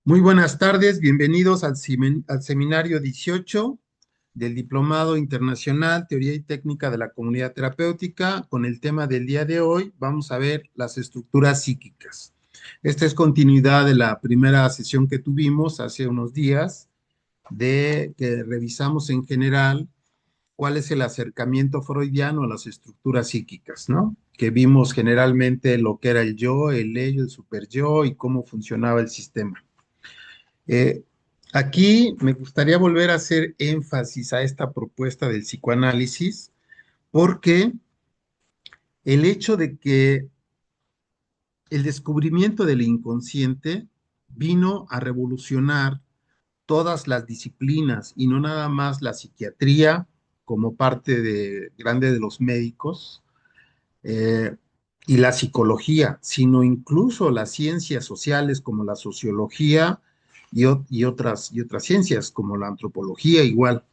Muy buenas tardes, bienvenidos al seminario 18 del Diplomado Internacional Teoría y Técnica de la Comunidad Terapéutica. Con el tema del día de hoy vamos a ver las estructuras psíquicas. Esta es continuidad de la primera sesión que tuvimos hace unos días, de que revisamos en general cuál es el acercamiento freudiano a las estructuras psíquicas, ¿no? Que vimos generalmente lo que era el yo, el ello, el superyo y cómo funcionaba el sistema. Eh, Aquí me gustaría volver a hacer énfasis a esta propuesta del psicoanálisis, porque el hecho de que el descubrimiento del inconsciente vino a revolucionar todas las disciplinas y no nada más la psiquiatría como parte de grande de los médicos, eh, y la psicología, sino incluso las ciencias sociales como la sociología y otras ciencias como la antropología igual.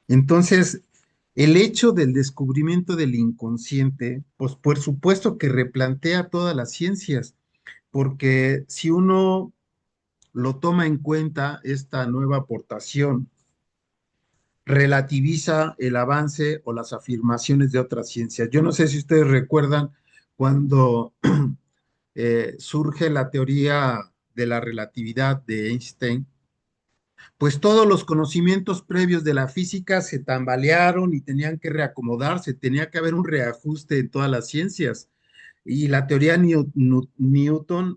Entonces, el hecho del descubrimiento del inconsciente, pues por supuesto que replantea todas las ciencias, porque si uno lo toma en cuenta, esta nueva aportación relativiza el avance o las afirmaciones de otras ciencias. Yo no sé si ustedes recuerdan cuando surge la teoría de la relatividad de Einstein, pues todos los conocimientos previos de la física se tambalearon y tenían que reacomodarse, tenía que haber un reajuste en todas las ciencias. Y la teoría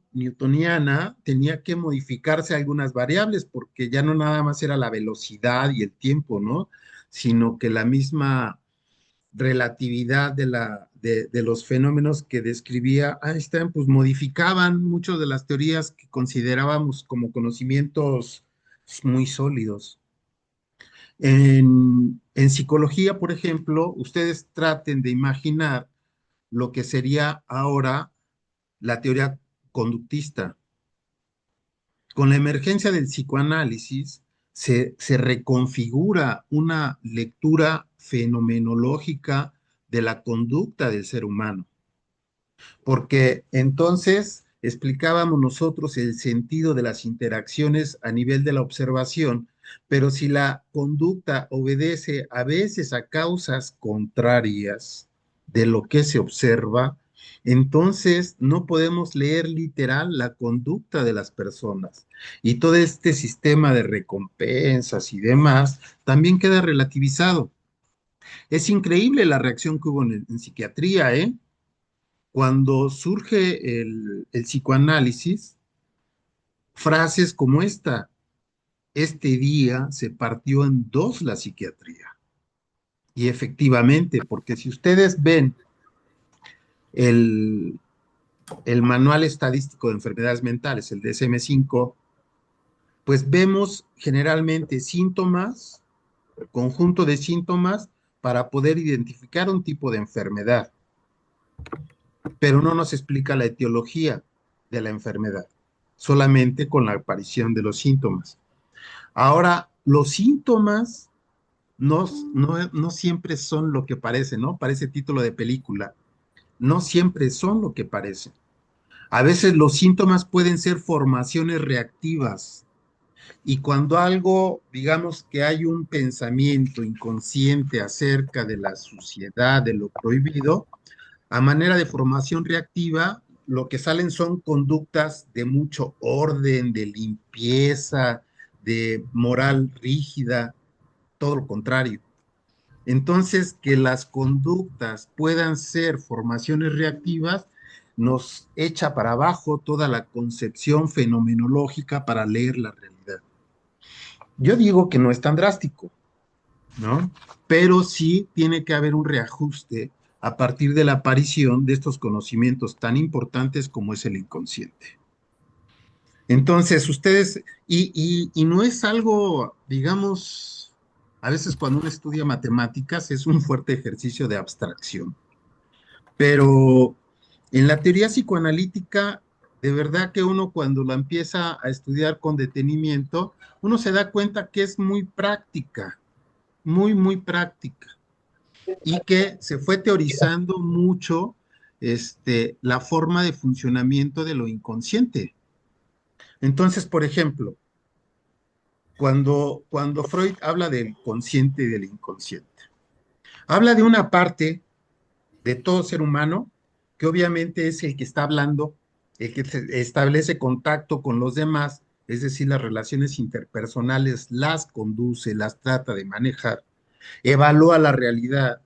newtoniana tenía que modificarse algunas variables porque ya no nada más era la velocidad y el tiempo, ¿no? Sino que la misma relatividad de los fenómenos que describía Einstein, pues modificaban muchas de las teorías que considerábamos como conocimientos muy sólidos. En psicología, por ejemplo, ustedes traten de imaginar lo que sería ahora la teoría conductista. Con la emergencia del psicoanálisis se reconfigura una lectura fenomenológica de la conducta del ser humano, porque entonces explicábamos nosotros el sentido de las interacciones a nivel de la observación, pero si la conducta obedece a veces a causas contrarias de lo que se observa, entonces no podemos leer literal la conducta de las personas. Y todo este sistema de recompensas y demás también queda relativizado. Es increíble la reacción que hubo en psiquiatría, ¿eh? Cuando surge el psicoanálisis, frases como esta: este día se partió en dos la psiquiatría. Y efectivamente, porque si ustedes ven el, el Manual Estadístico de Enfermedades Mentales, el DSM-5, pues vemos generalmente síntomas, conjunto de síntomas para poder identificar un tipo de enfermedad, pero no nos explica la etiología de la enfermedad, solamente con la aparición de los síntomas. Ahora, los síntomas no siempre son lo que parecen, ¿no? Parece título de película. No siempre son lo que parecen. A veces los síntomas pueden ser formaciones reactivas y cuando algo, digamos que hay un pensamiento inconsciente acerca de la suciedad, de lo prohibido, a manera de formación reactiva, lo que salen son conductas de mucho orden, de limpieza, de moral rígida, todo lo contrario. Entonces, que las conductas puedan ser formaciones reactivas nos echa para abajo toda la concepción fenomenológica para leer la realidad. Yo digo que no es tan drástico, ¿no? Pero sí tiene que haber un reajuste a partir de la aparición de estos conocimientos tan importantes como es el inconsciente. Entonces, ustedes, y no es algo, digamos, a veces cuando uno estudia matemáticas es un fuerte ejercicio de abstracción, pero en la teoría psicoanalítica, de verdad que uno cuando la empieza a estudiar con detenimiento, uno se da cuenta que es muy práctica, muy práctica, y que se fue teorizando mucho la forma de funcionamiento de lo inconsciente. Entonces, por ejemplo, cuando Freud habla del consciente y del inconsciente, habla de una parte de todo ser humano que obviamente es el que está hablando, el que establece contacto con los demás, es decir, las relaciones interpersonales las conduce, las trata de manejar, evalúa la realidad,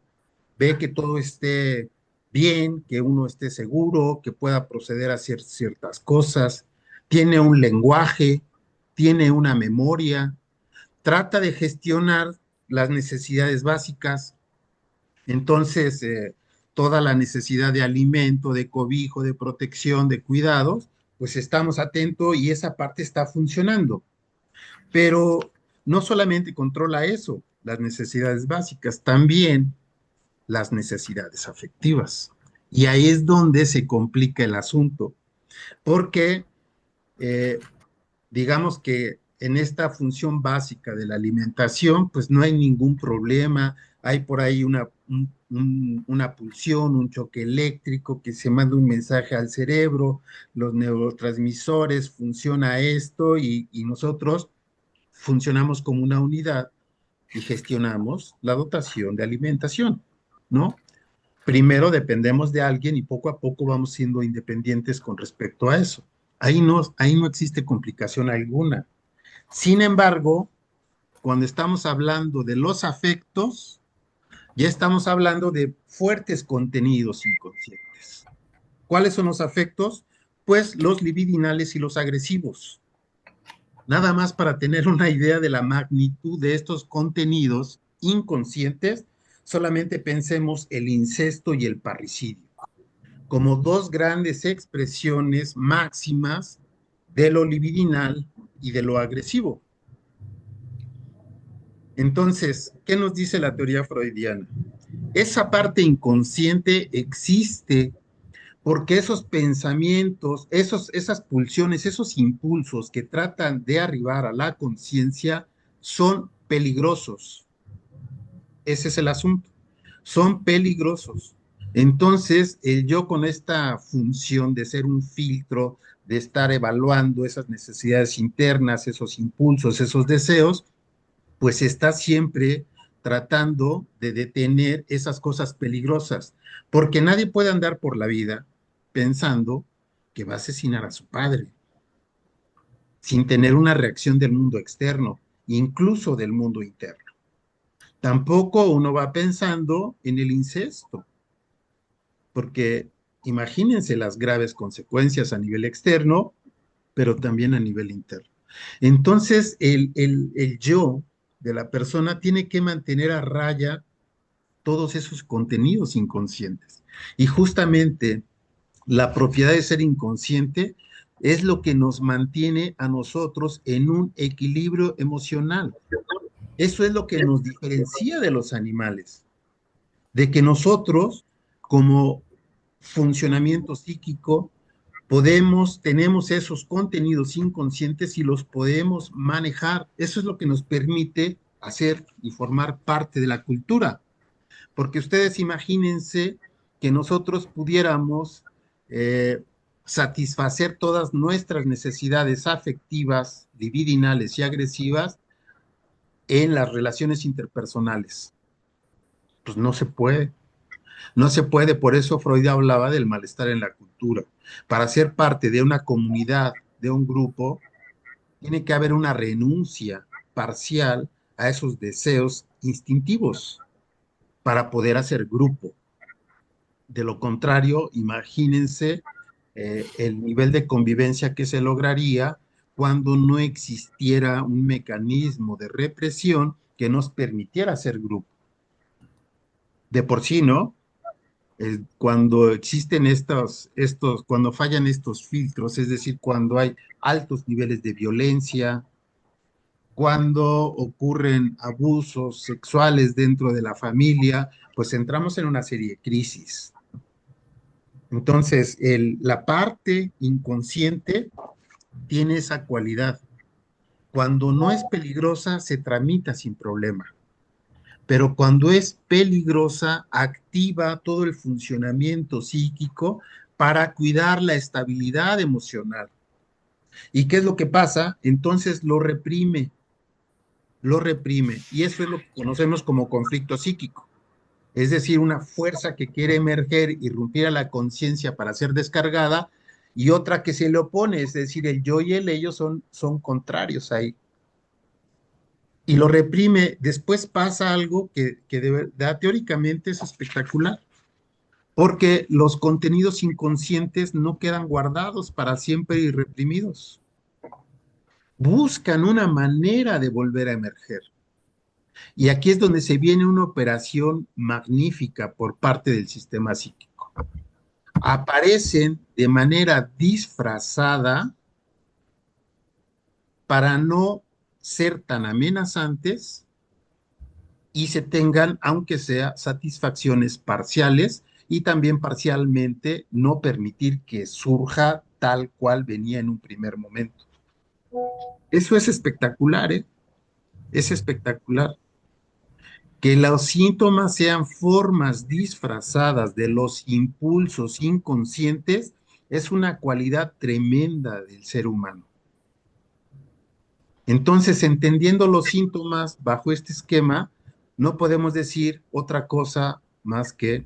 ve que todo esté bien, que uno esté seguro, que pueda proceder a hacer ciertas cosas, tiene un lenguaje, tiene una memoria, trata de gestionar las necesidades básicas. Entonces, toda la necesidad de alimento, de cobijo, de protección, de cuidados, pues estamos atentos y esa parte está funcionando. Pero no solamente controla eso, las necesidades básicas, también las necesidades afectivas. Y ahí es donde se complica el asunto, porque eh, digamos que en esta función básica de la alimentación, pues no hay ningún problema, hay por ahí una pulsión, un choque eléctrico que se manda un mensaje al cerebro, los neurotransmisores, funciona esto y nosotros funcionamos como una unidad y gestionamos la dotación de alimentación, ¿no? Primero dependemos de alguien y poco a poco vamos siendo independientes con respecto a eso. Ahí no existe complicación alguna. Sin embargo, cuando estamos hablando de los afectos, ya estamos hablando de fuertes contenidos inconscientes. ¿Cuáles son los afectos? Pues los libidinales y los agresivos. Nada más para tener una idea de la magnitud de estos contenidos inconscientes, solamente pensemos el incesto y el parricidio como dos grandes expresiones máximas de lo libidinal y de lo agresivo. Entonces, ¿qué nos dice la teoría freudiana? Esa parte inconsciente existe porque esos pensamientos, esas pulsiones, esos impulsos que tratan de arribar a la conciencia son peligrosos. Ese es el asunto. Son peligrosos. Entonces, el yo con esta función de ser un filtro, de estar evaluando esas necesidades internas, esos impulsos, esos deseos, pues está siempre tratando de detener esas cosas peligrosas, porque nadie puede andar por la vida pensando que va a asesinar a su padre, sin tener una reacción del mundo externo, incluso del mundo interno. Tampoco uno va pensando en el incesto, porque imagínense las graves consecuencias a nivel externo, pero también a nivel interno. Entonces, el yo de la persona tiene que mantener a raya todos esos contenidos inconscientes. Y justamente la propiedad de ser inconsciente es lo que nos mantiene a nosotros en un equilibrio emocional. Eso es lo que nos diferencia de los animales, de que nosotros, como funcionamiento psíquico, tenemos esos contenidos inconscientes y los podemos manejar. Eso es lo que nos permite hacer y formar parte de la cultura. Porque ustedes imagínense que nosotros pudiéramos eh, satisfacer todas nuestras necesidades afectivas, libidinales y agresivas en las relaciones interpersonales. Pues no se puede. No se puede, por eso Freud hablaba del malestar en la cultura. Para ser parte de una comunidad, de un grupo, tiene que haber una renuncia parcial a esos deseos instintivos para poder hacer grupo. De lo contrario, imagínense el nivel de convivencia que se lograría cuando no existiera un mecanismo de represión que nos permitiera hacer grupo. De por sí, ¿no? Cuando existen cuando fallan estos filtros, es decir, cuando hay altos niveles de violencia, cuando ocurren abusos sexuales dentro de la familia, pues entramos en una serie de crisis. Entonces, la parte inconsciente tiene esa cualidad. Cuando no es peligrosa, se tramita sin problema. Pero cuando es peligrosa, activa todo el funcionamiento psíquico para cuidar la estabilidad emocional. ¿Y qué es lo que pasa? Entonces lo reprime, y eso es lo que conocemos como conflicto psíquico. Es decir, una fuerza que quiere emerger, irrumpir a la conciencia para ser descargada, y otra que se le opone, es decir, el yo y el ello son contrarios ahí. Y lo reprime. Después pasa algo que de verdad teóricamente es espectacular, porque los contenidos inconscientes no quedan guardados para siempre y reprimidos. Buscan una manera de volver a emerger. Y aquí es donde se viene una operación magnífica por parte del sistema psíquico. Aparecen de manera disfrazada para no ser tan amenazantes y se tengan, aunque sea, satisfacciones parciales, y también parcialmente no permitir que surja tal cual venía en un primer momento. Eso es espectacular, ¿eh? Es espectacular. Que los síntomas sean formas disfrazadas de los impulsos inconscientes es una cualidad tremenda del ser humano. Entonces, entendiendo los síntomas bajo este esquema, no podemos decir otra cosa más que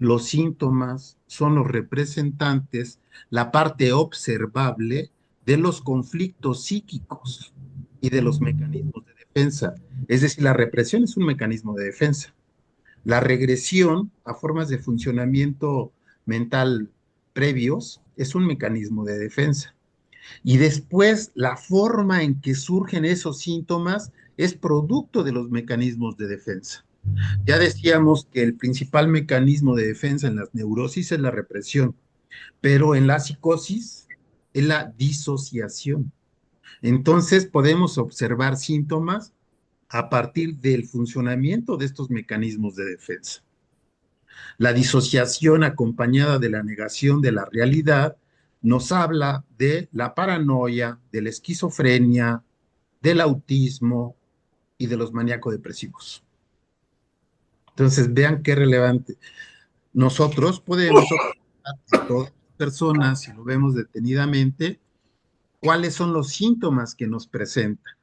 los síntomas son los representantes, la parte observable de los conflictos psíquicos y de los mecanismos de defensa. Es decir, la represión es un mecanismo de defensa. La regresión a formas de funcionamiento mental previos es un mecanismo de defensa. Y después la forma en que surgen esos síntomas es producto de los mecanismos de defensa. Ya decíamos que el principal mecanismo de defensa en las neurosis es la represión, pero en la psicosis es la disociación. Entonces podemos observar síntomas a partir del funcionamiento de estos mecanismos de defensa. La disociación acompañada de la negación de la realidad nos habla de la paranoia, de la esquizofrenia, del autismo y de los maníaco-depresivos. Entonces, vean qué relevante. Nosotros podemos observar en todas las personas, si lo vemos detenidamente, cuáles son los síntomas que nos presentan.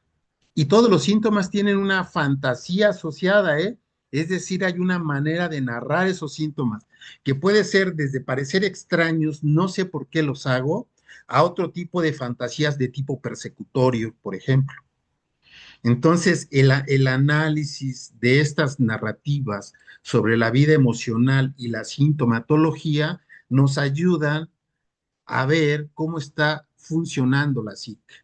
Y todos los síntomas tienen una fantasía asociada, ¿eh? Es decir, hay una manera de narrar esos síntomas, que puede ser desde parecer extraños, no sé por qué los hago, a otro tipo de fantasías de tipo persecutorio, por ejemplo. Entonces, el análisis de estas narrativas sobre la vida emocional y la sintomatología nos ayudan a ver cómo está funcionando la psique.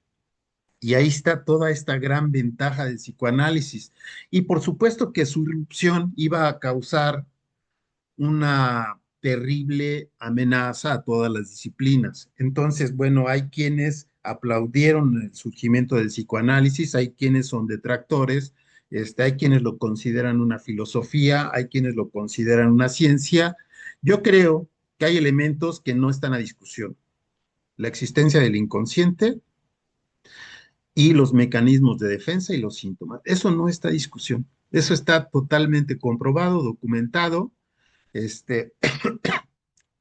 Y ahí está toda esta gran ventaja del psicoanálisis. Y por supuesto que su irrupción iba a causar una terrible amenaza a todas las disciplinas. Entonces, bueno, hay quienes aplaudieron el surgimiento del psicoanálisis, hay quienes son detractores, hay quienes lo consideran una filosofía, hay quienes lo consideran una ciencia. Yo creo que hay elementos que no están a discusión. La existencia del inconsciente y los mecanismos de defensa y los síntomas. Eso no está a discusión. Eso está totalmente comprobado, documentado. Este,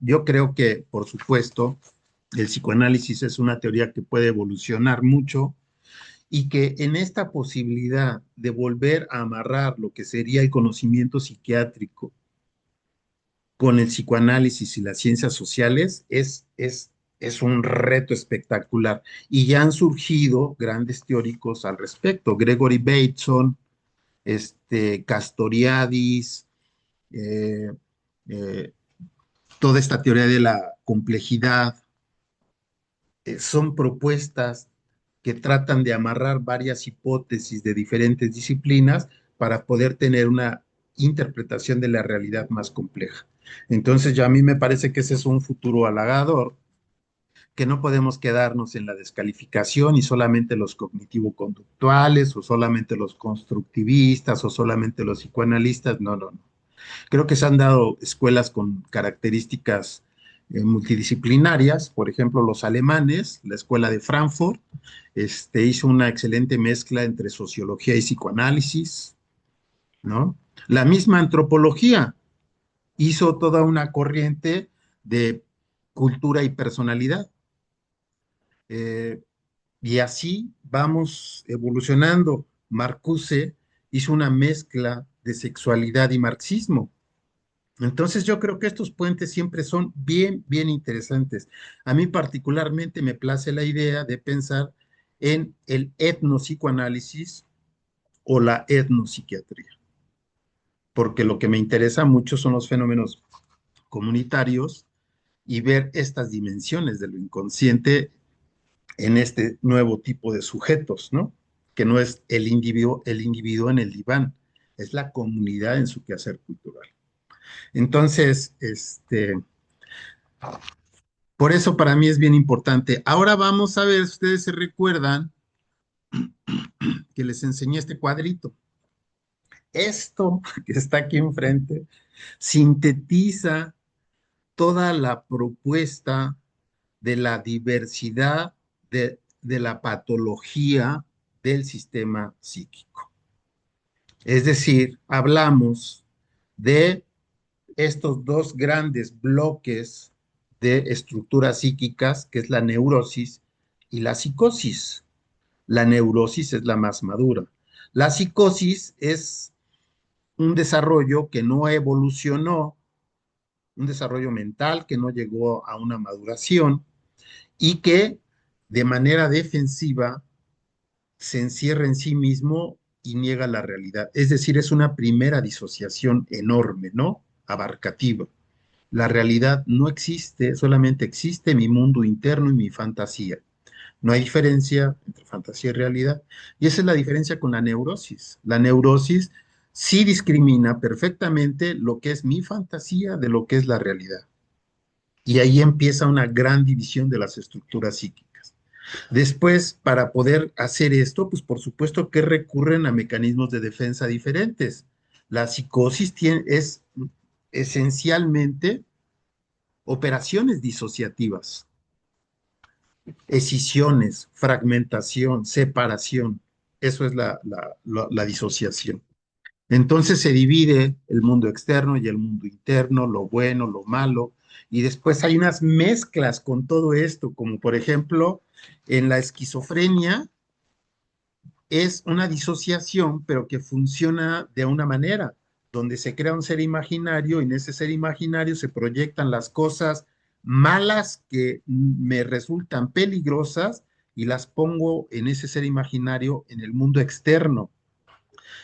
yo creo que, por supuesto, el psicoanálisis es una teoría que puede evolucionar mucho y que en esta posibilidad de volver a amarrar lo que sería el conocimiento psiquiátrico con el psicoanálisis y las ciencias sociales es un reto espectacular. Y ya han surgido grandes teóricos al respecto. Gregory Bateson, Castoriadis, eh, eh, toda esta teoría de la complejidad, son propuestas que tratan de amarrar varias hipótesis de diferentes disciplinas para poder tener una interpretación de la realidad más compleja. Entonces, ya a mí me parece que ese es un futuro halagador, que no podemos quedarnos en la descalificación y solamente los cognitivo-conductuales o solamente los constructivistas o solamente los psicoanalistas. No, no, no. Creo que se han dado escuelas con características multidisciplinarias, por ejemplo, los alemanes, la escuela de Frankfurt, hizo una excelente mezcla entre sociología y psicoanálisis, ¿no? La misma antropología hizo toda una corriente de cultura y personalidad. Y así vamos evolucionando. Marcuse hizo una mezcla de sexualidad y marxismo. Entonces yo creo que estos puentes siempre son bien, bien interesantes. A mí particularmente me place la idea de pensar en el etnopsicoanálisis o la etnopsiquiatría, porque lo que me interesa mucho son los fenómenos comunitarios y ver estas dimensiones de lo inconsciente en este nuevo tipo de sujetos, ¿no? Que no es el individuo en el diván, es la comunidad en su quehacer cultural. Entonces, por eso para mí es bien importante. Ahora vamos a ver, ustedes se recuerdan que les enseñé este cuadrito. Esto que está aquí enfrente sintetiza toda la propuesta de la diversidad de la patología del sistema psíquico. Es decir, hablamos de estos dos grandes bloques de estructuras psíquicas, que es la neurosis y la psicosis. La neurosis es la más madura. La psicosis es un desarrollo que no evolucionó, un desarrollo mental que no llegó a una maduración y que de manera defensiva se encierra en sí mismo y niega la realidad. Es decir, es una primera disociación enorme, ¿no? Abarcativa. La realidad no existe, solamente existe mi mundo interno y mi fantasía. No hay diferencia entre fantasía y realidad. Y esa es la diferencia con la neurosis. La neurosis sí discrimina perfectamente lo que es mi fantasía de lo que es la realidad. Y ahí empieza una gran división de las estructuras psíquicas. Después, para poder hacer esto, pues por supuesto que recurren a mecanismos de defensa diferentes. La psicosis es esencialmente operaciones disociativas, escisiones, fragmentación, separación. Eso es la disociación. Entonces se divide el mundo externo y el mundo interno, lo bueno, lo malo, y después hay unas mezclas con todo esto, como por ejemplo en la esquizofrenia es una disociación, pero que funciona de una manera, donde se crea un ser imaginario y en ese ser imaginario se proyectan las cosas malas que me resultan peligrosas y las pongo en ese ser imaginario en el mundo externo.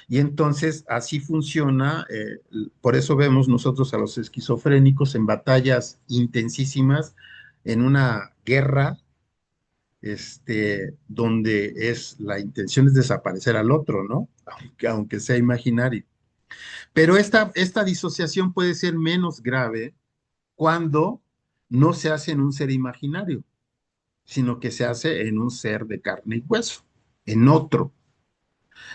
Y entonces así funciona, por eso vemos nosotros a los esquizofrénicos en batallas intensísimas, en una guerra, donde la intención es desaparecer al otro, ¿no? Aunque sea imaginario. Pero esta disociación puede ser menos grave cuando no se hace en un ser imaginario, sino que se hace en un ser de carne y hueso, en otro.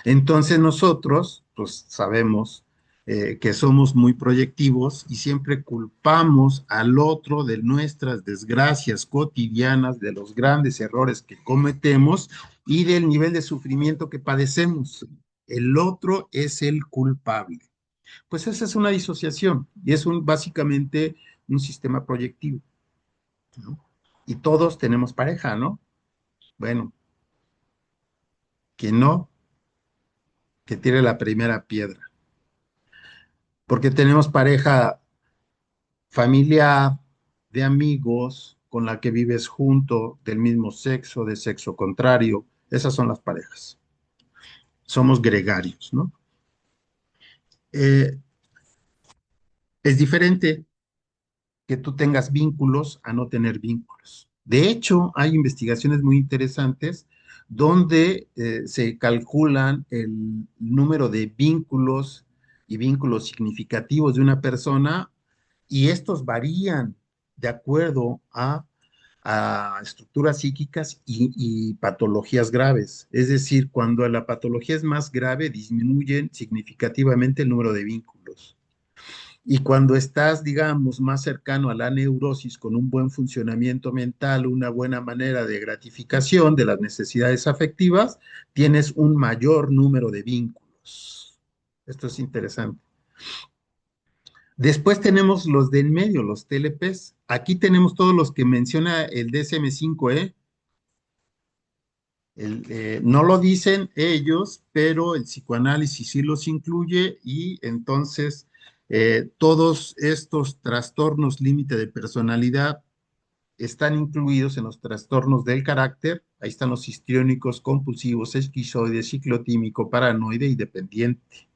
Entonces nosotros, pues sabemos que somos muy proyectivos y siempre culpamos al otro de nuestras desgracias cotidianas, de los grandes errores que cometemos y del nivel de sufrimiento que padecemos. El otro es el culpable. Pues esa es una disociación y es básicamente un sistema proyectivo, ¿no? Y todos tenemos pareja, ¿no? Bueno, quien no, que tire la primera piedra. Porque tenemos pareja, familia de amigos con la que vives junto, del mismo sexo, de sexo contrario. Esas son las parejas. Somos gregarios, ¿no? Eh, es diferente que tú tengas vínculos a no tener vínculos. De hecho, hay investigaciones muy interesantes donde se calculan el número de vínculos y vínculos significativos de una persona y estos varían de acuerdo a estructuras psíquicas y patologías graves. Es decir, cuando la patología es más grave, disminuyen significativamente el número de vínculos. Y cuando estás, digamos, más cercano a la neurosis con un buen funcionamiento mental, una buena manera de gratificación de las necesidades afectivas, tienes un mayor número de vínculos. Esto es interesante. Después tenemos los de en medio, los TLPs. Aquí tenemos todos los que menciona el DSM-5, ¿eh? No lo dicen ellos, pero el psicoanálisis sí los incluye y entonces todos estos trastornos límite de personalidad están incluidos en los trastornos del carácter. Ahí están los histriónicos, compulsivos, esquizoides, ciclotímico, paranoide y dependiente.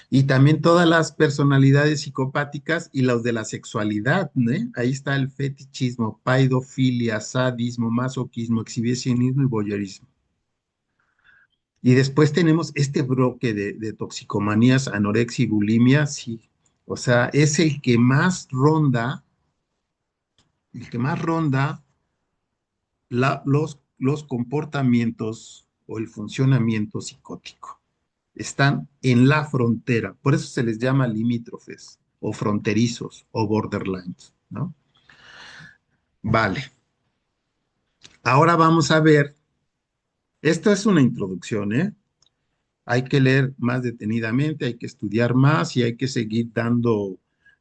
Y también todas las personalidades psicopáticas y los de la sexualidad, ¿no? Ahí está el fetichismo, paidofilia, sadismo, masoquismo, exhibicionismo y voyeurismo. Y después tenemos este bloque de toxicomanías, anorexia y bulimia, sí. O sea, es el que más ronda los comportamientos o el funcionamiento psicótico. Están en la frontera, por eso se les llama limítrofes o fronterizos o borderlines, ¿no? Vale, ahora vamos a ver, esta es una introducción, ¿eh? Hay que leer más detenidamente, hay que estudiar más y hay que seguir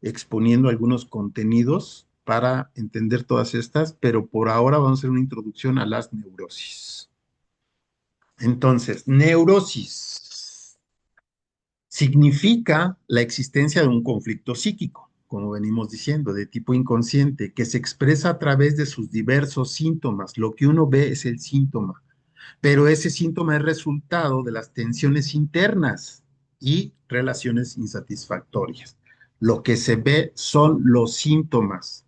exponiendo algunos contenidos para entender todas estas, pero por ahora vamos a hacer una introducción a las neurosis. Entonces, neurosis significa la existencia de un conflicto psíquico, como venimos diciendo, de tipo inconsciente, que se expresa a través de sus diversos síntomas. Lo que uno ve es el síntoma, pero ese síntoma es resultado de las tensiones internas y relaciones insatisfactorias. Lo que se ve son los síntomas.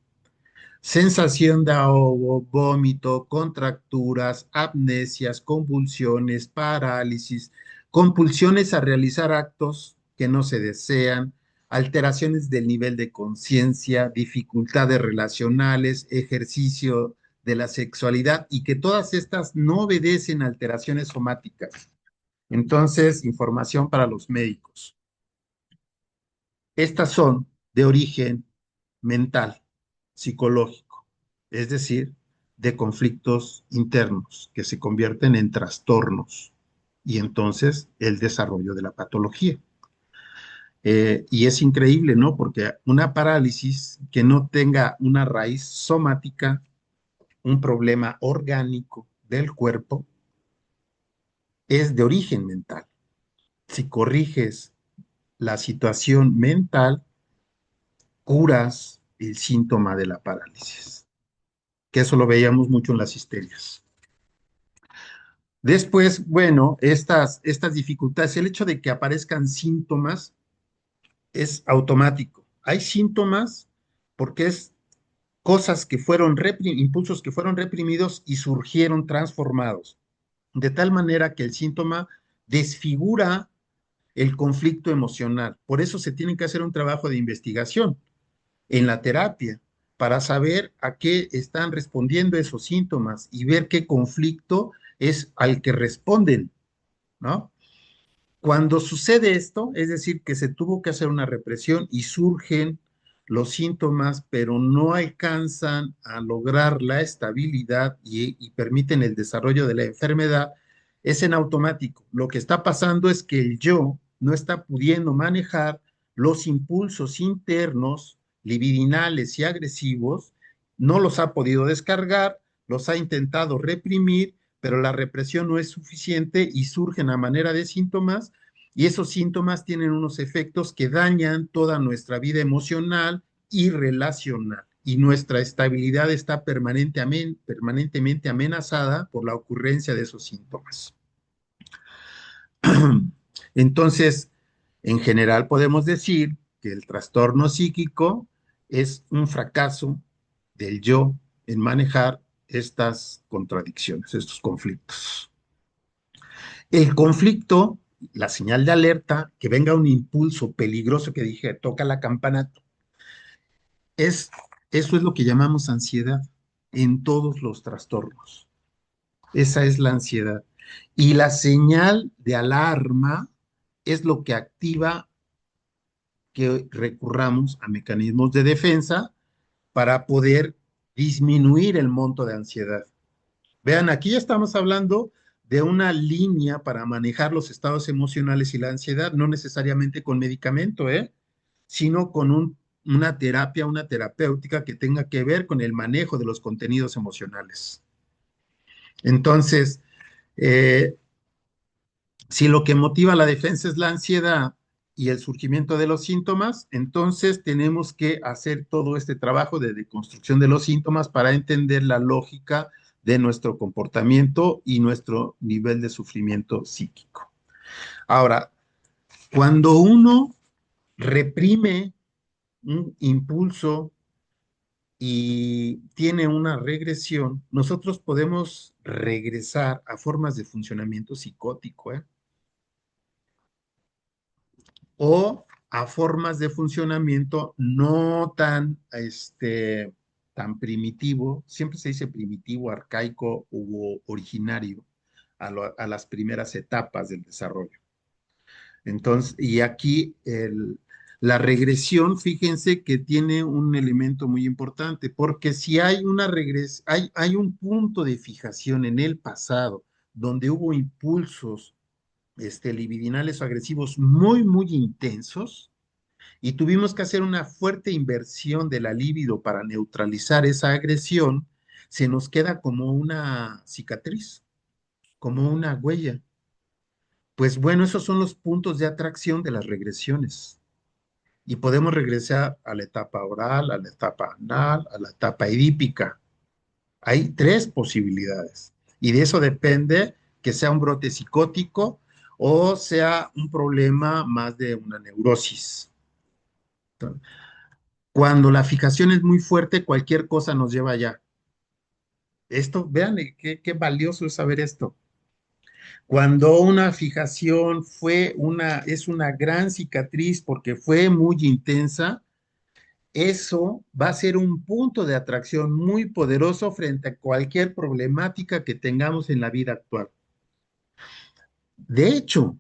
Sensación de ahogo, vómito, contracturas, amnesias, convulsiones, parálisis, compulsiones a realizar actos que no se desean, alteraciones del nivel de conciencia, dificultades relacionales, ejercicio de la sexualidad y que todas estas no obedecen a alteraciones somáticas. Entonces, información para los médicos. Estas son de origen mental, psicológico, es decir, de conflictos internos que se convierten en trastornos y entonces el desarrollo de la patología. Y es increíble, ¿no? Porque una parálisis que no tenga una raíz somática, un problema orgánico del cuerpo, es de origen mental. Si corriges la situación mental, curas el síntoma de la parálisis, que eso lo veíamos mucho en las histerias. Después, bueno, estas dificultades, el hecho de que aparezcan síntomas es automático. Hay síntomas porque es cosas que fueron impulsos que fueron reprimidos y surgieron transformados, de tal manera que el síntoma desfigura el conflicto emocional. Por eso se tiene que hacer un trabajo de investigación en la terapia para saber a qué están respondiendo esos síntomas y ver qué conflicto es al que responden, ¿no? Cuando sucede esto, es decir, que se tuvo que hacer una represión y surgen los síntomas, pero no alcanzan a lograr la estabilidad y permiten el desarrollo de la enfermedad, es en automático. Lo que está pasando es que el yo no está pudiendo manejar los impulsos internos, libidinales y agresivos, no los ha podido descargar, los ha intentado reprimir, pero la represión no es suficiente y surgen a manera de síntomas y esos síntomas tienen unos efectos que dañan toda nuestra vida emocional y relacional. Y nuestra estabilidad está permanentemente amenazada por la ocurrencia de esos síntomas. Entonces, en general podemos decir que el trastorno psíquico es un fracaso del yo en manejar estas contradicciones, estos conflictos. El conflicto, la señal de alerta, que venga un impulso peligroso que dije, toca la campana, es, eso es lo que llamamos ansiedad en todos los trastornos. Esa es la ansiedad. Y la señal de alarma es lo que activa que recurramos a mecanismos de defensa para poder disminuir el monto de ansiedad. Vean, aquí ya estamos hablando de una línea para manejar los estados emocionales y la ansiedad, no necesariamente con medicamento, sino con una terapia, una terapéutica que tenga que ver con el manejo de los contenidos emocionales. Entonces, Eh, si lo que motiva la defensa es la ansiedad y el surgimiento de los síntomas, entonces tenemos que hacer todo este trabajo de deconstrucción de los síntomas para entender la lógica de nuestro comportamiento y nuestro nivel de sufrimiento psíquico. Ahora, cuando uno reprime un impulso y tiene una regresión, nosotros podemos regresar a formas de funcionamiento psicótico, ¿eh? O a formas de funcionamiento no tan, tan primitivo, siempre se dice primitivo, arcaico o originario a las primeras etapas del desarrollo. Entonces, y aquí la regresión, fíjense que tiene un elemento muy importante, porque si hay una hay un punto de fijación en el pasado donde hubo impulsos libidinales o agresivos muy intensos, y tuvimos que hacer una fuerte inversión de la libido para neutralizar esa agresión, se nos queda como una cicatriz, como una huella. Pues bueno, esos son los puntos de atracción de las regresiones. Y podemos regresar a la etapa oral, a la etapa anal, a la etapa edípica. Hay tres posibilidades. Y de eso depende que sea un brote psicótico o sea un problema más de una neurosis. Cuando la fijación es muy fuerte, cualquier cosa nos lleva allá. Esto, vean qué valioso es saber esto. Cuando una fijación es una gran cicatriz porque fue muy intensa, eso va a ser un punto de atracción muy poderoso frente a cualquier problemática que tengamos en la vida actual. De hecho,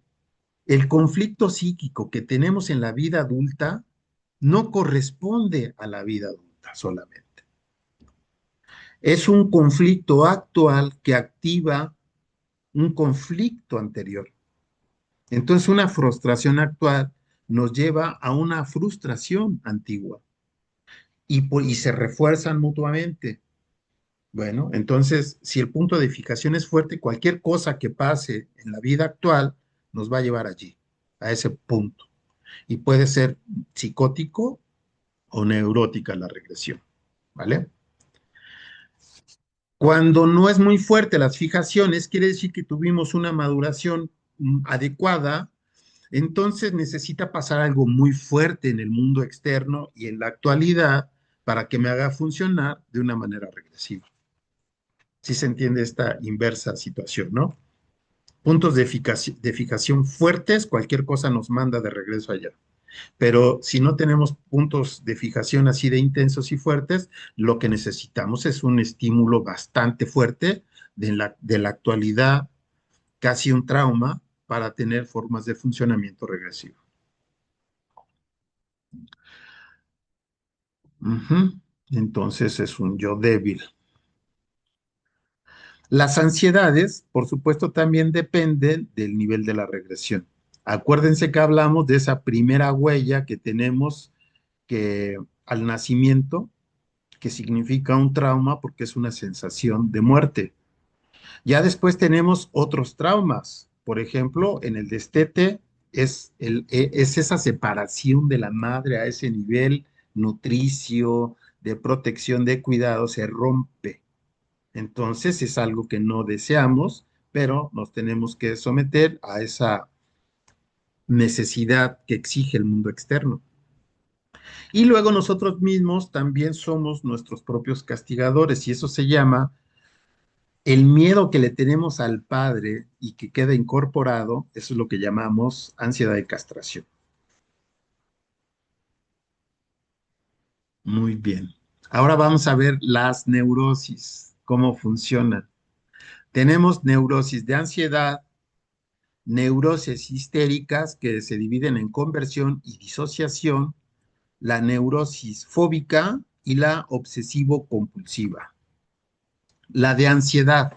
el conflicto psíquico que tenemos en la vida adulta no corresponde a la vida adulta solamente. Es un conflicto actual que activa un conflicto anterior. Entonces, una frustración actual nos lleva a una frustración antigua y se refuerzan mutuamente. Bueno, entonces, si el punto de fijación es fuerte, cualquier cosa que pase en la vida actual nos va a llevar allí, a ese punto. Y puede ser psicótico o neurótica la regresión, ¿vale? Cuando no es muy fuerte las fijaciones, quiere decir que tuvimos una maduración adecuada. Entonces necesita pasar algo muy fuerte en el mundo externo y en la actualidad para que me haga funcionar de una manera regresiva. Si se entiende esta inversa situación, ¿no? Puntos de fijación fuertes, cualquier cosa nos manda de regreso allá. Pero si no tenemos puntos de fijación así de intensos y fuertes, lo que necesitamos es un estímulo bastante fuerte de la actualidad, casi un trauma, para tener formas de funcionamiento regresivo. Ujú. Entonces es un yo débil. Las ansiedades, por supuesto, también dependen del nivel de la regresión. Acuérdense que hablamos de esa primera huella que tenemos que al nacimiento, que significa un trauma porque es una sensación de muerte. Ya después tenemos otros traumas. Por ejemplo, en el destete es esa separación de la madre a ese nivel nutricio, de protección, de cuidado, se rompe. Entonces es algo que no deseamos, pero nos tenemos que someter a esa necesidad que exige el mundo externo. Y luego nosotros mismos también somos nuestros propios castigadores y eso se llama el miedo que le tenemos al padre y que queda incorporado, eso es lo que llamamos ansiedad de castración. Muy bien. Ahora vamos a ver las neurosis, cómo funcionan. Tenemos neurosis de ansiedad, neurosis histéricas que se dividen en conversión y disociación, la neurosis fóbica y la obsesivo-compulsiva. La de ansiedad.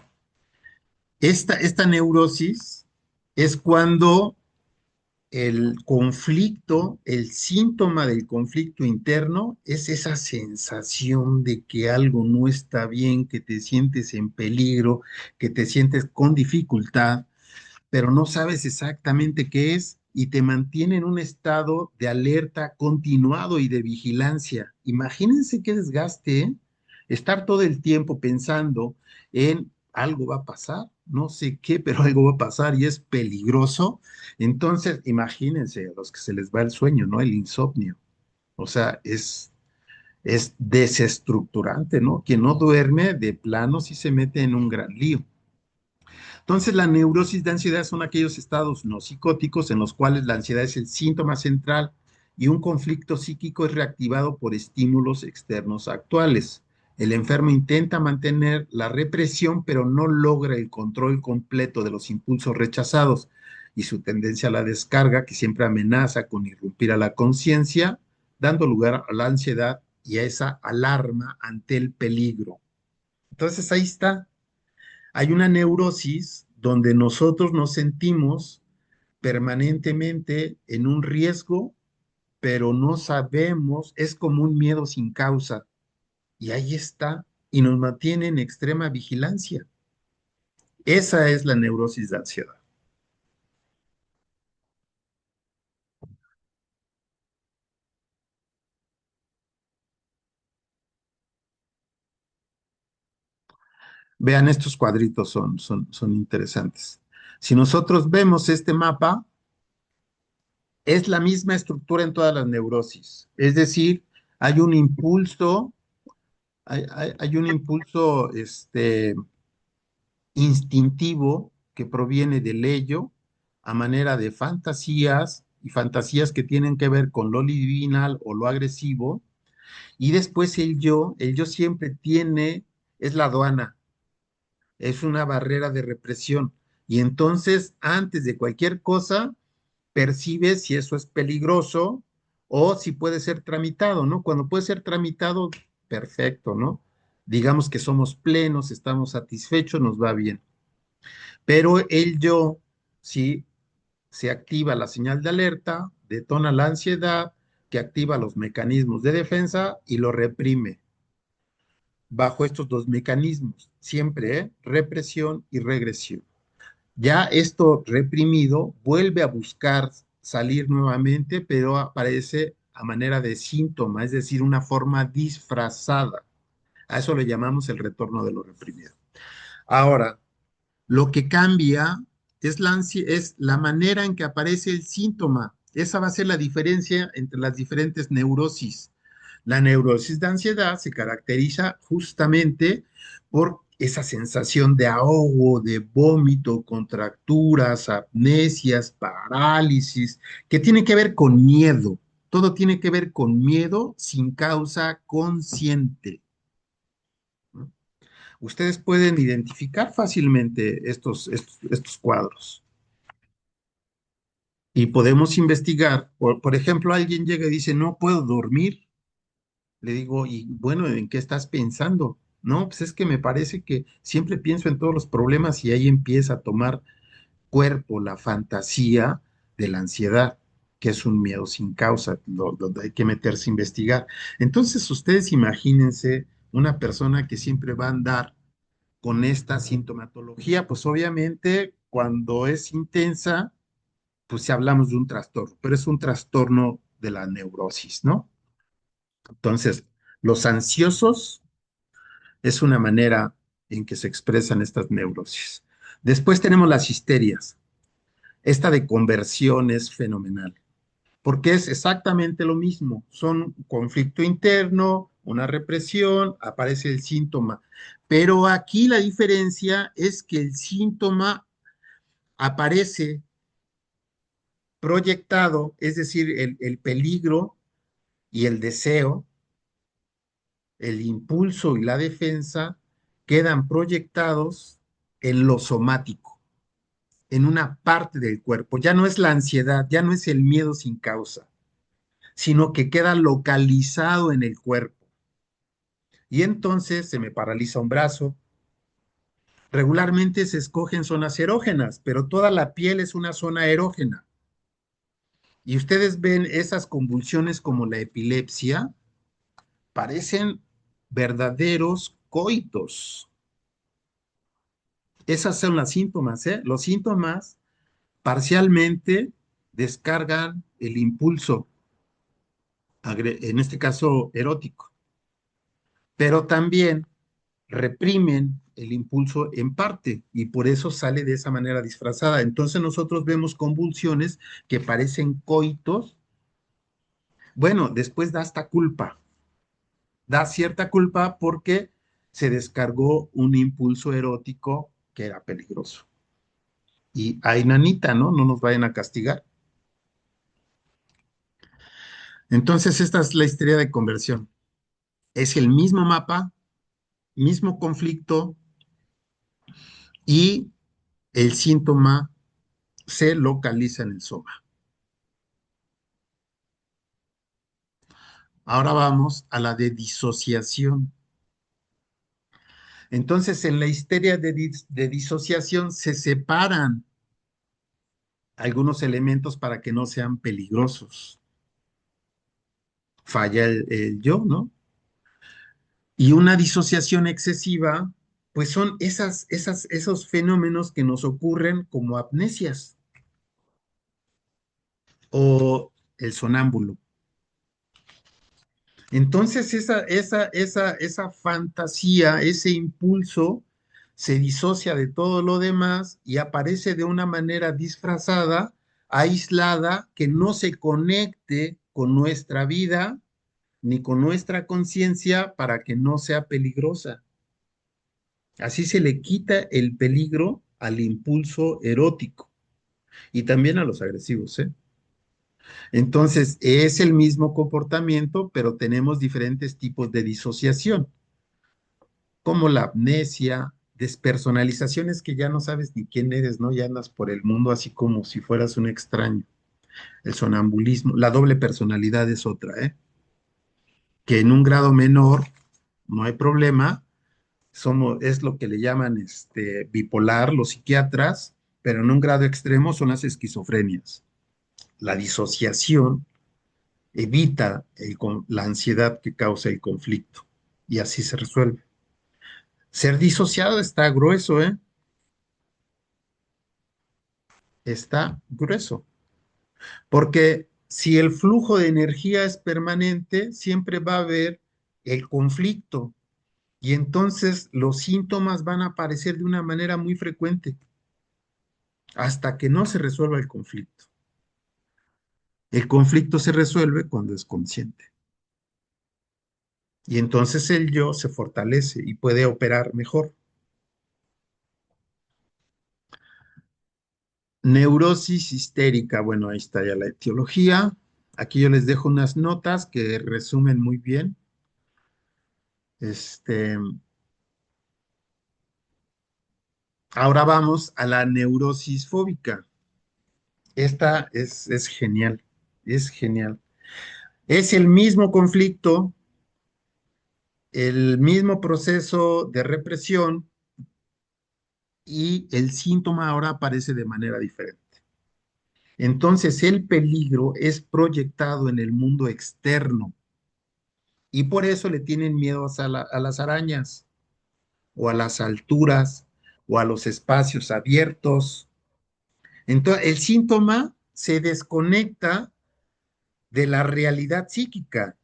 Esta neurosis es cuando El conflicto, el síntoma del conflicto interno es esa sensación de que algo no está bien, que te sientes en peligro, que te sientes con dificultad, pero no sabes exactamente qué es y te mantiene en un estado de alerta continuado y de vigilancia. Imagínense qué desgaste, ¿eh? Estar todo el tiempo pensando en algo va a pasar, no sé qué, pero algo va a pasar y es peligroso. Entonces, imagínense a los que se les va el sueño, ¿no? El insomnio. O sea, es desestructurante, ¿no? Quien no duerme de plano sí se mete en un gran lío. Entonces, la neurosis de ansiedad son aquellos estados no psicóticos en los cuales la ansiedad es el síntoma central y un conflicto psíquico es reactivado por estímulos externos actuales. El enfermo intenta mantener la represión, pero no logra el control completo de los impulsos rechazados y su tendencia a la descarga, que siempre amenaza con irrumpir a la conciencia, dando lugar a la ansiedad y a esa alarma ante el peligro. Entonces, ahí está, hay una neurosis donde nosotros nos sentimos permanentemente en un riesgo, pero no sabemos, es como un miedo sin causa. Y ahí está, y nos mantiene en extrema vigilancia. Esa es la neurosis de ansiedad. Vean, estos cuadritos son interesantes. Si nosotros vemos este mapa, es la misma estructura en todas las neurosis. Es decir, hay un impulso, hay un impulso instintivo que proviene del ello a manera de fantasías y fantasías que tienen que ver con lo libidinal o lo agresivo. Y después el yo siempre tiene, es la aduana, es una barrera de represión. Y entonces, antes de cualquier cosa, percibe si eso es peligroso o si puede ser tramitado, ¿no? Cuando puede ser tramitado, perfecto, ¿no? Digamos que somos plenos, estamos satisfechos, nos va bien. Pero el yo, sí, se activa la señal de alerta, detona la ansiedad, que activa los mecanismos de defensa y lo reprime bajo estos dos mecanismos, siempre, ¿eh? Represión y regresión. Ya esto reprimido vuelve a buscar salir nuevamente, pero aparece a manera de síntoma, es decir, una forma disfrazada. A eso le llamamos el retorno de lo reprimido. Ahora, lo que cambia es la manera en que aparece el síntoma. Esa va a ser la diferencia entre las diferentes neurosis. La neurosis de ansiedad se caracteriza justamente por esa sensación de ahogo, de vómito, contracturas, apnesias, parálisis, que tiene que ver con miedo. Todo tiene que ver con miedo sin causa consciente. Ustedes pueden identificar fácilmente estos cuadros y podemos investigar. Por ejemplo, alguien llega y dice, no puedo dormir. Le digo, y bueno, ¿en qué estás pensando? No, pues es que me parece que siempre pienso en todos los problemas y ahí empieza a tomar cuerpo la fantasía de la ansiedad, que es un miedo sin causa, donde hay que meterse a investigar. Entonces, ustedes imagínense una persona que siempre va a andar con esta sintomatología, pues obviamente cuando es intensa, pues si hablamos de un trastorno, pero es un trastorno de la neurosis, ¿no? Entonces, los ansiosos es una manera en que se expresan estas neurosis. Después tenemos las histerias. Esta de conversión es fenomenal, porque es exactamente lo mismo. Son un conflicto interno, una represión, aparece el síntoma. Pero aquí la diferencia es que el síntoma aparece proyectado, es decir, el peligro y el deseo, el impulso y la defensa quedan proyectados en lo somático, en una parte del cuerpo. Ya no es la ansiedad, ya no es el miedo sin causa, sino que queda localizado en el cuerpo. Y entonces se me paraliza un brazo. Regularmente se escogen zonas erógenas, pero toda la piel es una zona erógena. Y ustedes ven esas convulsiones como la epilepsia, parecen verdaderos coitos. Esas son los síntomas, ¿eh? Los síntomas parcialmente descargan el impulso, en este caso erótico, pero también reprimen el impulso en parte y por eso sale de esa manera disfrazada. Entonces nosotros vemos convulsiones que parecen coitos. Bueno, después da hasta culpa, da cierta culpa porque se descargó un impulso erótico que era peligroso. Y ay, nanita, ¿no? No nos vayan a castigar. Entonces, esta es la historia de conversión. Es el mismo mapa, mismo conflicto y el síntoma se localiza en el soma. Ahora vamos a la de disociación. Entonces, en la histeria de disociación se separan algunos elementos para que no sean peligrosos. Falla el yo, ¿no? Y una disociación excesiva, pues son esos fenómenos que nos ocurren como amnesias o el sonámbulo. Entonces esa fantasía, ese impulso se disocia de todo lo demás y aparece de una manera disfrazada, aislada, que no se conecte con nuestra vida ni con nuestra conciencia para que no sea peligrosa. Así se le quita el peligro al impulso erótico y también a los agresivos, ¿eh? Entonces, es el mismo comportamiento, pero tenemos diferentes tipos de disociación, como la amnesia, despersonalizaciones que ya no sabes ni quién eres, ¿no? Ya andas por el mundo así como si fueras un extraño. El sonambulismo, la doble personalidad es otra, ¿eh? Que en un grado menor no hay problema, es lo que le llaman bipolar los psiquiatras, pero en un grado extremo son las esquizofrenias. La disociación evita la ansiedad que causa el conflicto y así se resuelve. Ser disociado está grueso, ¿eh? Está grueso, porque si el flujo de energía es permanente, siempre va a haber el conflicto y entonces los síntomas van a aparecer de una manera muy frecuente hasta que no se resuelva el conflicto. El conflicto se resuelve cuando es consciente. Y entonces el yo se fortalece y puede operar mejor. Neurosis histérica, bueno, ahí está ya la etiología. Aquí yo les dejo unas notas que resumen muy bien. Este, ahora vamos a la neurosis fóbica. Esta es genial, es genial. Es el mismo conflicto, el mismo proceso de represión y el síntoma ahora aparece de manera diferente. Entonces el peligro es proyectado en el mundo externo y por eso le tienen miedo a las arañas o a las alturas o a los espacios abiertos. Entonces el síntoma se desconecta de la realidad psíquica.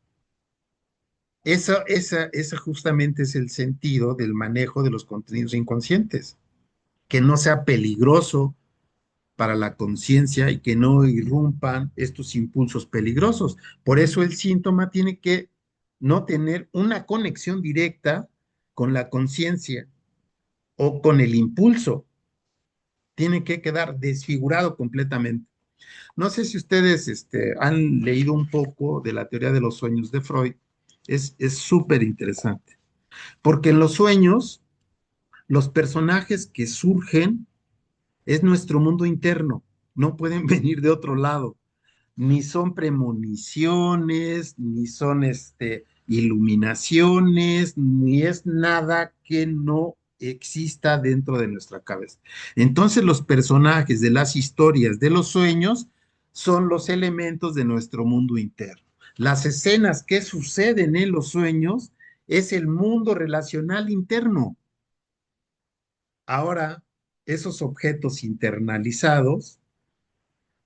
Esa justamente es el sentido del manejo de los contenidos inconscientes, que no sea peligroso para la conciencia y que no irrumpan estos impulsos peligrosos. Por eso el síntoma tiene que no tener una conexión directa con la conciencia o con el impulso. Tiene que quedar desfigurado completamente. No sé si ustedes han leído un poco de la teoría de los sueños de Freud. Es súper interesante, porque en los sueños, los personajes que surgen es nuestro mundo interno, no pueden venir de otro lado, ni son premoniciones, ni son iluminaciones, ni es nada que no exista dentro de nuestra cabeza. Entonces los personajes de las historias de los sueños son los elementos de nuestro mundo interno. Las escenas que suceden en los sueños es el mundo relacional interno. Ahora, esos objetos internalizados,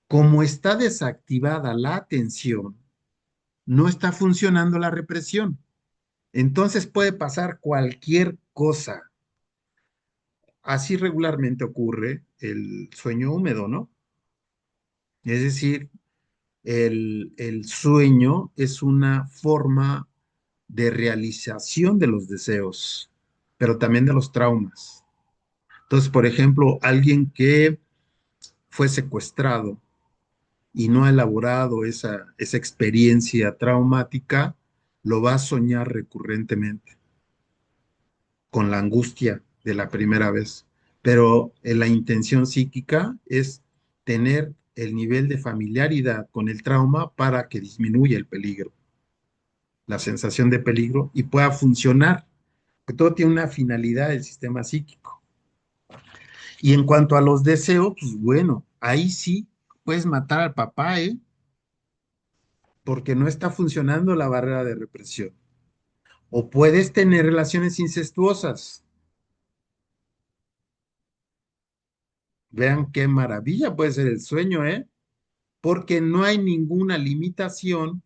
como está desactivada la atención, no está funcionando la represión. Entonces puede pasar cualquier cosa. Así regularmente ocurre el sueño húmedo, ¿no? Es decir, el sueño es una forma de realización de los deseos, pero también de los traumas. Entonces, por ejemplo, alguien que fue secuestrado y no ha elaborado esa experiencia traumática, lo va a soñar recurrentemente con la angustia de la primera vez. Pero la intención psíquica es tener el nivel de familiaridad con el trauma para que disminuya el peligro, la sensación de peligro y pueda funcionar, que todo tiene una finalidad del sistema psíquico. Y en cuanto a los deseos, pues bueno, ahí sí puedes matar al papá, ¿eh? Porque no está funcionando la barrera de represión. O puedes tener relaciones incestuosas. Vean qué maravilla puede ser el sueño, ¿eh? Porque no hay ninguna limitación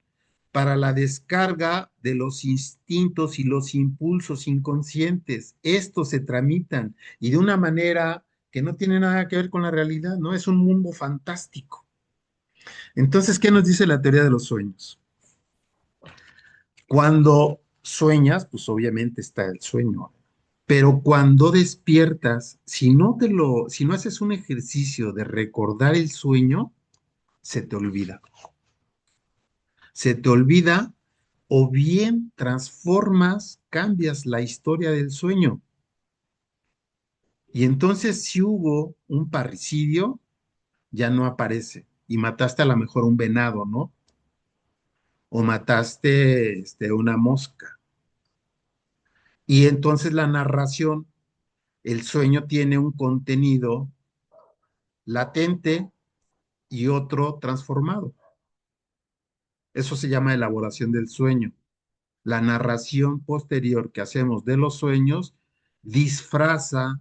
para la descarga de los instintos y los impulsos inconscientes. Estos se tramitan y de una manera que no tiene nada que ver con la realidad, ¿no? Es un mundo fantástico. Entonces, ¿qué nos dice la teoría de los sueños? Cuando sueñas, pues obviamente está el sueño, pero cuando despiertas, si no haces un ejercicio de recordar el sueño, se te olvida. Se te olvida o bien transformas, cambias la historia del sueño. Y entonces si hubo un parricidio, ya no aparece. Y mataste a lo mejor un venado, ¿no? O mataste una mosca. Y entonces la narración, el sueño tiene un contenido latente y otro transformado. Eso se llama elaboración del sueño. La narración posterior que hacemos de los sueños disfraza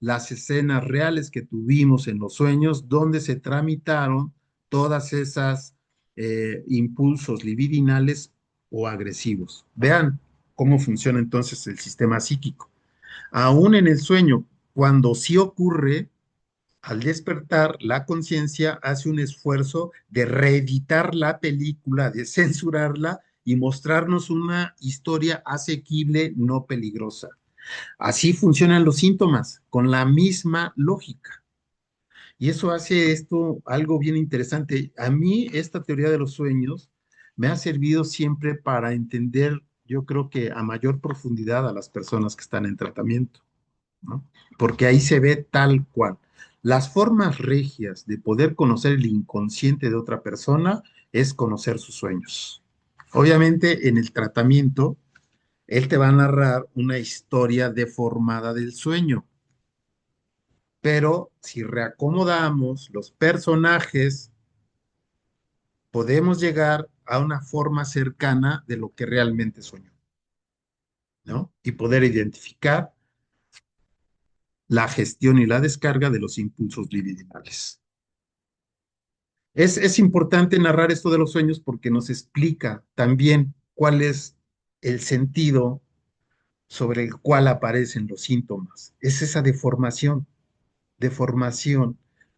las escenas reales que tuvimos en los sueños, donde se tramitaron todas esas impulsos libidinales o agresivos. Vean cómo funciona entonces el sistema psíquico. Aún en el sueño, cuando sí ocurre, al despertar, la conciencia hace un esfuerzo de reeditar la película, de censurarla y mostrarnos una historia asequible, no peligrosa. Así funcionan los síntomas, con la misma lógica. Y eso hace esto algo bien interesante. A mí esta teoría de los sueños me ha servido siempre para entender, yo creo que a mayor profundidad a las personas que están en tratamiento, ¿no? Porque ahí se ve tal cual. Las formas regias de poder conocer el inconsciente de otra persona es conocer sus sueños. Obviamente, en el tratamiento, él te va a narrar una historia deformada del sueño, pero si reacomodamos los personajes, podemos llegar a una forma cercana de lo que realmente soñó, ¿no? Y poder identificar la gestión y la descarga de los impulsos libidinales. Es importante narrar esto de los sueños porque nos explica también cuál es el sentido sobre el cual aparecen los síntomas. Es esa deformación,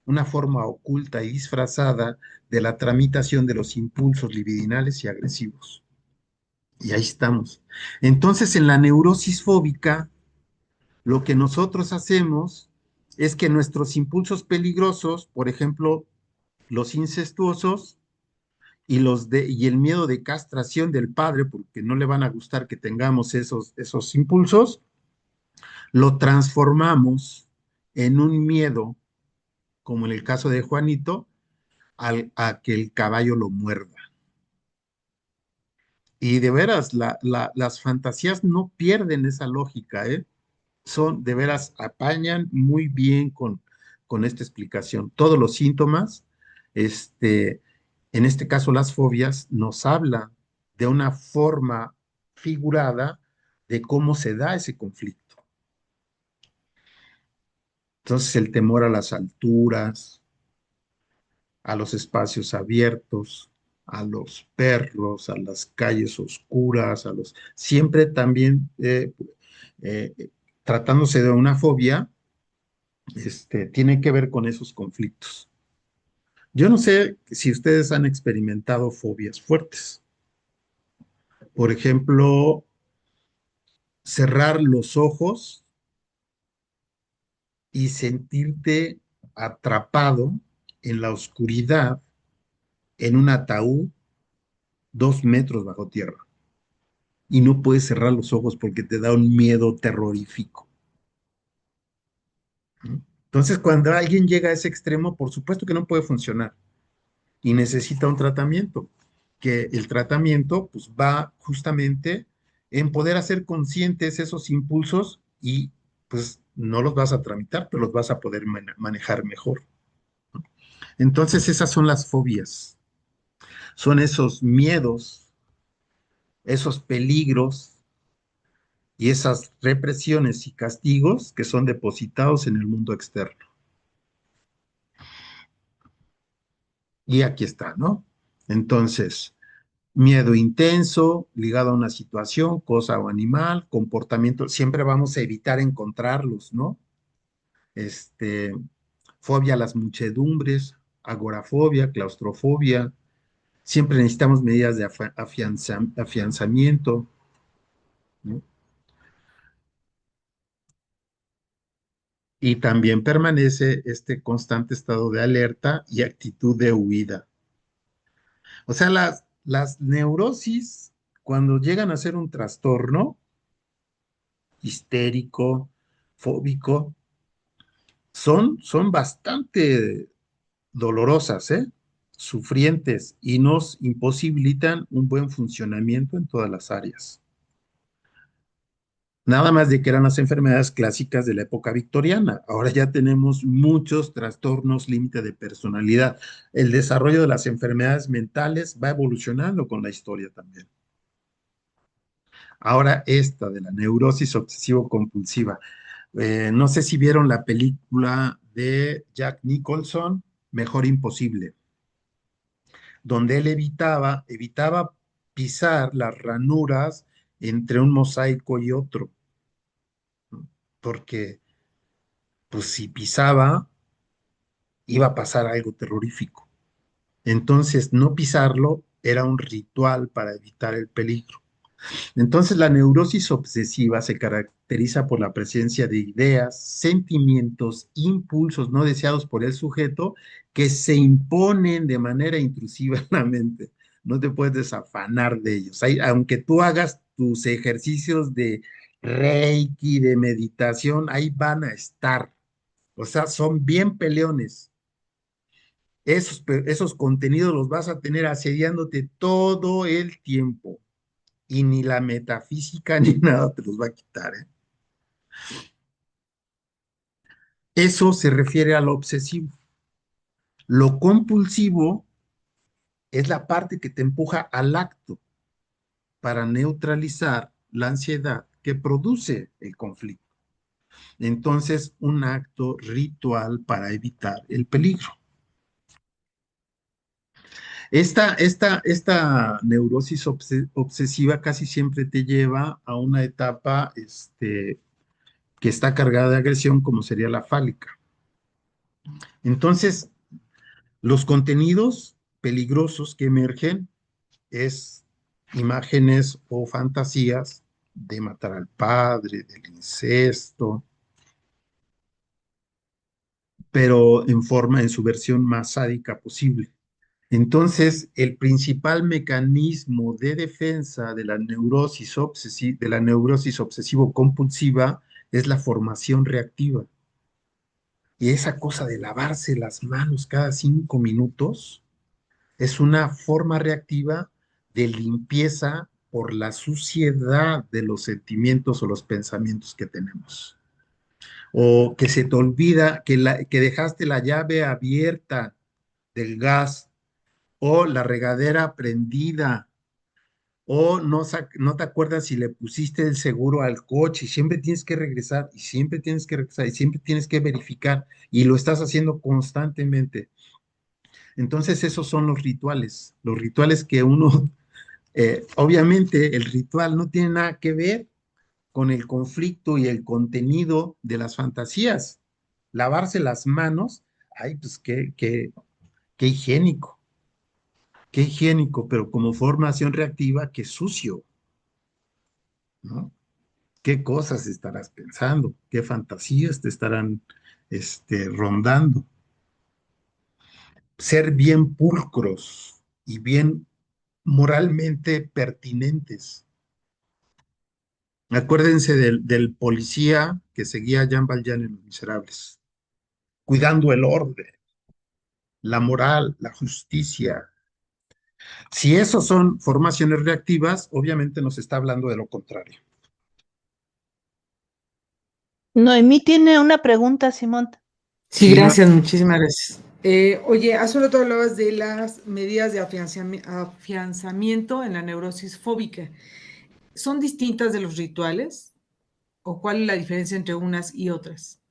una forma oculta y disfrazada de la tramitación de los impulsos libidinales y agresivos. Y ahí estamos. Entonces, en la neurosis fóbica, lo que nosotros hacemos es que nuestros impulsos peligrosos, por ejemplo, los incestuosos, y el miedo de castración del padre, porque no le van a gustar que tengamos esos impulsos, lo transformamos en un miedo, como en el caso de Juanito, a que el caballo lo muerda. Y de veras, las fantasías no pierden esa lógica, ¿eh? Son, de veras, apañan muy bien con esta explicación. Todos los síntomas Este, en este caso, las fobias nos hablan de una forma figurada de cómo se da ese conflicto. Entonces, el temor a las alturas, a los espacios abiertos, a los perros, a las calles oscuras, siempre también eh, tratándose de una fobia, tiene que ver con esos conflictos. Yo no sé si ustedes han experimentado fobias fuertes. Por ejemplo, cerrar los ojos y sentirte atrapado en la oscuridad en un ataúd 2 metros bajo tierra y no puedes cerrar los ojos porque te da un miedo terrorífico. ¿No? Entonces, cuando alguien llega a ese extremo, por supuesto que no puede funcionar y necesita un tratamiento, que el tratamiento pues va justamente en poder hacer conscientes esos impulsos y pues no los vas a tramitar, pero los vas a poder manejar mejor. Entonces, esas son las fobias, son esos miedos, esos peligros y esas represiones y castigos que son depositados en el mundo externo. Y aquí está, ¿no? Entonces, miedo intenso, ligado a una situación, cosa o animal, comportamiento, siempre vamos a evitar encontrarlos, ¿no? Este, fobia a las muchedumbres, agorafobia, claustrofobia, siempre necesitamos medidas de afianzamiento, ¿no? Y también permanece este constante estado de alerta y actitud de huida. O sea, las neurosis, cuando llegan a ser un trastorno histérico, fóbico, son bastante dolorosas, ¿eh? Sufrientes y nos imposibilitan un buen funcionamiento en todas las áreas. Nada más de que eran las enfermedades clásicas de la época victoriana. Ahora ya tenemos muchos trastornos límite de personalidad. El desarrollo de las enfermedades mentales va evolucionando con la historia también. Ahora esta de la neurosis obsesivo-compulsiva. No sé si vieron la película de Jack Nicholson, Mejor Imposible, donde él evitaba pisar las ranuras entre un mosaico y otro, ¿no? Porque pues si pisaba iba a pasar algo terrorífico. Entonces no pisarlo era un ritual para evitar el peligro. Entonces, la neurosis obsesiva se caracteriza por la presencia de ideas, sentimientos, impulsos no deseados por el sujeto que se imponen de manera intrusiva en la mente. No te puedes desafanar de ellos. Aunque tú hagas tus ejercicios de Reiki, de meditación, ahí van a estar. O sea, son bien peleones. Esos contenidos los vas a tener asediándote todo el tiempo y ni la metafísica ni nada te los va a quitar, ¿eh? Eso se refiere a lo obsesivo. Lo compulsivo es la parte que te empuja al acto para neutralizar la ansiedad que produce el conflicto. Entonces, un acto ritual para evitar el peligro. Esta neurosis obsesiva casi siempre te lleva a una etapa que está cargada de agresión, como sería la fálica. Entonces, los contenidos peligrosos que emergen es imágenes o fantasías de matar al padre, del incesto, pero en su versión más sádica posible. Entonces, el principal mecanismo de defensa de la neurosis obsesivo-compulsiva es la formación reactiva. Y esa cosa de lavarse las manos cada 5 minutos es una forma reactiva de limpieza por la suciedad de los sentimientos o los pensamientos que tenemos. O que se te olvida que dejaste la llave abierta del gas, o la regadera prendida, o no te acuerdas si le pusiste el seguro al coche, y siempre tienes que regresar, y siempre tienes que regresar, y siempre tienes que verificar, y lo estás haciendo constantemente. Entonces, esos son los rituales que uno, obviamente, el ritual no tiene nada que ver con el conflicto y el contenido de las fantasías. Lavarse las manos, ay, pues qué higiénico, pero como formación reactiva, qué sucio, ¿no? ¿Qué cosas estarás pensando? ¿Qué fantasías te estarán rondando? Ser bien pulcros y bien moralmente pertinentes. Acuérdense del policía que seguía a Jean Valjean en Los Miserables, cuidando el orden, la moral, la justicia. Si esos son formaciones reactivas, obviamente nos está hablando de lo contrario. Noemí tiene una pregunta, Simón. Sí, Sí, no, gracias, muchísimas gracias. Oye, hace rato hablabas de las medidas de afianzamiento en la neurosis fóbica. ¿Son distintas de los rituales? ¿O cuál es la diferencia entre unas y otras?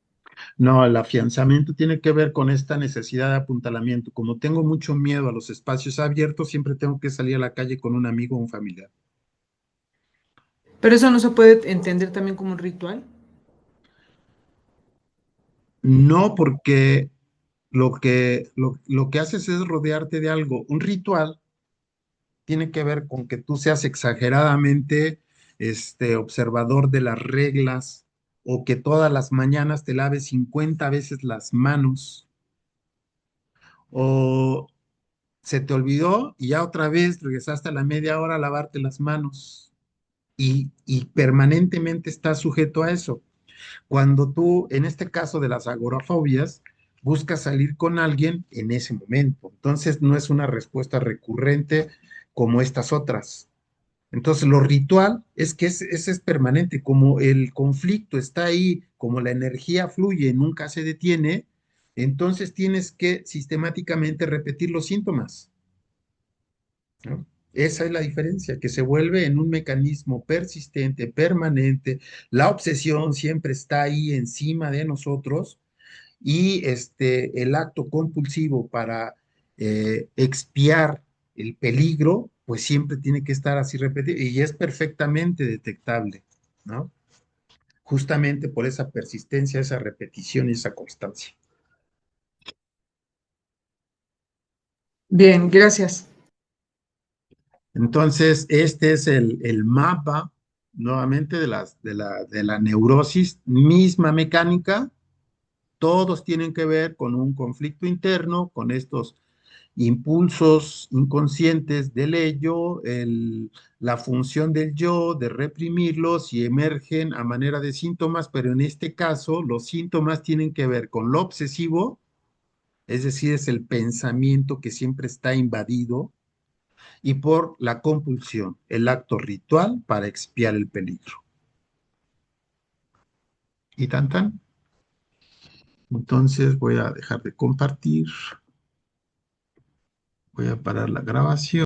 no, el afianzamiento tiene que ver con esta necesidad de apuntalamiento. Como tengo mucho miedo a los espacios abiertos, siempre tengo que salir a la calle con un amigo o un familiar. Pero eso no se puede entender también como un ritual. No, porque lo que haces es rodearte de algo. Un ritual tiene que ver con que tú seas exageradamente observador de las reglas o que todas las mañanas te laves 50 veces las manos o se te olvidó y ya otra vez regresaste a la media hora a lavarte las manos y permanentemente estás sujeto a eso. Cuando tú, en este caso de las agorafobias, buscas salir con alguien en ese momento. Entonces no es una respuesta recurrente como estas otras. Entonces, lo ritual es que ese es permanente, como el conflicto está ahí, como la energía fluye, nunca se detiene, entonces tienes que sistemáticamente repetir los síntomas, ¿no? Esa es la diferencia, que se vuelve en un mecanismo persistente, permanente, la obsesión siempre está ahí encima de nosotros y el acto compulsivo para expiar el peligro, pues siempre tiene que estar así repetido y es perfectamente detectable, ¿no? Justamente por esa persistencia, esa repetición y esa constancia. Bien, gracias. Entonces, este es el mapa nuevamente de la neurosis, misma mecánica, todos tienen que ver con un conflicto interno, con estos impulsos inconscientes del ello, la función del yo, de reprimirlos y emergen a manera de síntomas, pero en este caso los síntomas tienen que ver con lo obsesivo, es decir, es el pensamiento que siempre está invadido, y por la compulsión, el acto ritual para expiar el peligro. Y tan tan. Entonces voy a dejar de compartir, voy a parar la grabación.